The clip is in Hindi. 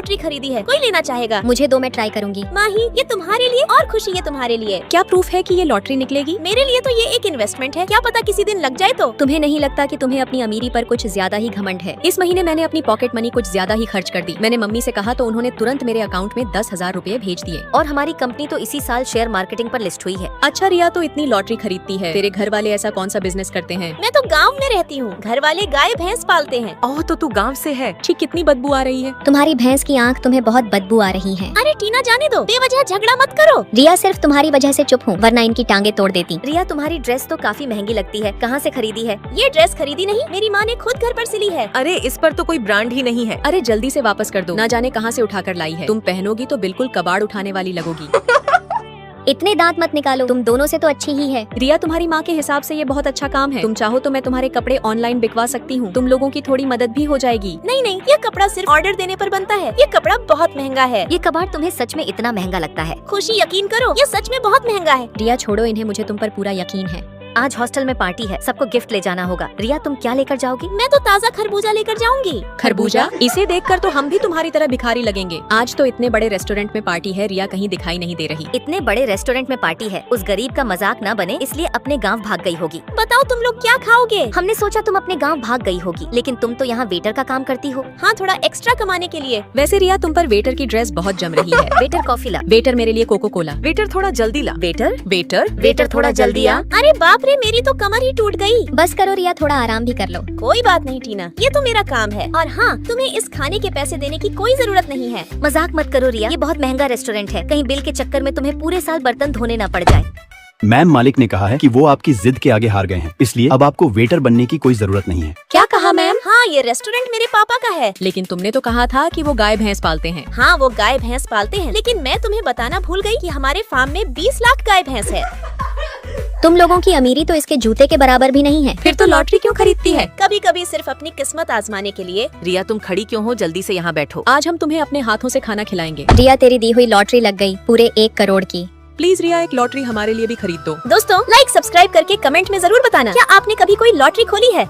लॉटरी खरीदी है, कोई लेना चाहेगा? मुझे दो, मैं ट्राई करूंगी। माही, ये तुम्हारे लिए और खुशी ये तुम्हारे लिए। क्या प्रूफ है कि ये लॉटरी निकलेगी? मेरे लिए तो ये एक इन्वेस्टमेंट है, क्या पता किसी दिन लग जाए तो। तुम्हें नहीं लगता कि तुम्हें अपनी अमीरी पर कुछ ज्यादा ही घमंड है? इस महीने मैंने अपनी पॉकेट मनी कुछ ज्यादा ही खर्च कर दी। मैंने मम्मी से कहा तो उन्होंने तुरंत मेरे अकाउंट में 10,000 रुपए भेज दिए। और हमारी कंपनी तो इसी साल शेयर मार्केटिंग पर लिस्ट हुई है। अच्छा रिया, तो इतनी लॉटरी खरीदती है, तेरे घर वाले ऐसा कौन सा बिजनेस करते हैं? मैं तो गाँव में रहती हूँ, घर वाले गाय भैंस पालते हैं। ओह, तो तू गांव से है। छी, कितनी बदबू आ रही है। तुम्हारी भैंस की आंख तुम्हें बहुत बदबू आ रही है। अरे टीना, जाने दो, बेवजह झगड़ा मत करो। रिया, सिर्फ तुम्हारी वजह से चुप हूँ, वरना इनकी टांगे तोड़ देती। रिया, तुम्हारी ड्रेस तो काफी महंगी लगती है, कहाँ से खरीदी है? ये ड्रेस खरीदी नहीं, मेरी माँ ने खुद घर पर सिली है। अरे इस पर तो कोई ब्रांड ही नहीं है। अरे जल्दी से वापस कर दो, ना जाने कहाँ से उठा कर लाई है। तुम पहनोगी तो बिल्कुल कबाड़ उठाने वाली लगोगी। इतने दांत मत निकालो, तुम दोनों से तो अच्छी ही है। रिया, तुम्हारी माँ के हिसाब से ये बहुत अच्छा काम है। तुम चाहो तो मैं तुम्हारे कपड़े ऑनलाइन बिकवा सकती हूँ, तुम लोगों की थोड़ी मदद भी हो जाएगी। नहीं नहीं, ये कपड़ा सिर्फ ऑर्डर देने पर बनता है, ये कपड़ा बहुत महंगा है। ये कबाड़ तुम्हें सच में इतना महंगा लगता है? खुशी, यकीन करो, ये सच में बहुत महंगा है। रिया छोड़ो इन्हें, मुझे तुम पर पूरा यकीन है। आज हॉस्टल में पार्टी है, सबको गिफ्ट ले जाना होगा। रिया, तुम क्या लेकर जाओगी? मैं तो ताज़ा खरबूजा लेकर जाऊंगी। खरबूजा? इसे देखकर तो हम भी तुम्हारी तरह भिखारी लगेंगे। आज तो इतने बड़े रेस्टोरेंट में पार्टी है, रिया कहीं दिखाई नहीं दे रही। इतने बड़े रेस्टोरेंट में पार्टी है, उस गरीब का मजाक न बने इसलिए अपने गांव भाग गई होगी। बताओ तुम लोग क्या खाओगे? हमने सोचा तुम अपने गांव भाग गई होगी, लेकिन तुम तो यहाँ वेटर का काम करती हो। हाँ, थोड़ा एक्स्ट्रा कमाने के लिए। वैसे रिया, तुम पर वेटर की ड्रेस बहुत जम रही है। वेटर कॉफी ला। वेटर मेरे लिए कोको कोला। वेटर थोड़ा जल्दी ला। वेटर वेटर थोड़ा जल्दी आ। अरे बाप रे, मेरी तो कमर ही टूट गई। बस करो रिया, थोड़ा आराम भी कर लो। कोई बात नहीं टीना, ये तो मेरा काम है। और हाँ, तुम्हें इस खाने के पैसे देने की कोई जरूरत नहीं है। मजाक मत करो रिया, ये बहुत महंगा रेस्टोरेंट है, कहीं बिल के चक्कर में तुम्हें पूरे साल बर्तन धोने न पड़ जाए। मैम, मालिक ने कहा है कि वो आपकी जिद के आगे हार गए हैं, इसलिए अब आपको वेटर बनने की कोई जरूरत नहीं है। क्या कहा मैम? हाँ, ये रेस्टोरेंट मेरे पापा का है। लेकिन तुमने तो कहा था कि वो गाय भैंस पालते हैं। हाँ, वो गाय भैंस पालते हैं, लेकिन मैं तुम्हें बताना भूल गई कि हमारे फार्म में 20 लाख गाय भैंस है। तुम लोगों की अमीरी तो इसके जूते के बराबर भी नहीं है। फिर तो लॉटरी क्यों खरीदती है? कभी कभी सिर्फ अपनी किस्मत आजमाने के लिए। रिया, तुम खड़ी क्यों हो? जल्दी से यहाँ बैठो। आज हम तुम्हें अपने हाथों से खाना खिलाएंगे। रिया, तेरी दी हुई लॉटरी लग गई, पूरे 1 करोड़ की। प्लीज रिया, एक लॉटरी हमारे लिए भी खरीद दो। दोस्तों, लाइक सब्सक्राइब करके कमेंट में जरूर बताना, क्या आपने कभी कोई लॉटरी खोली है?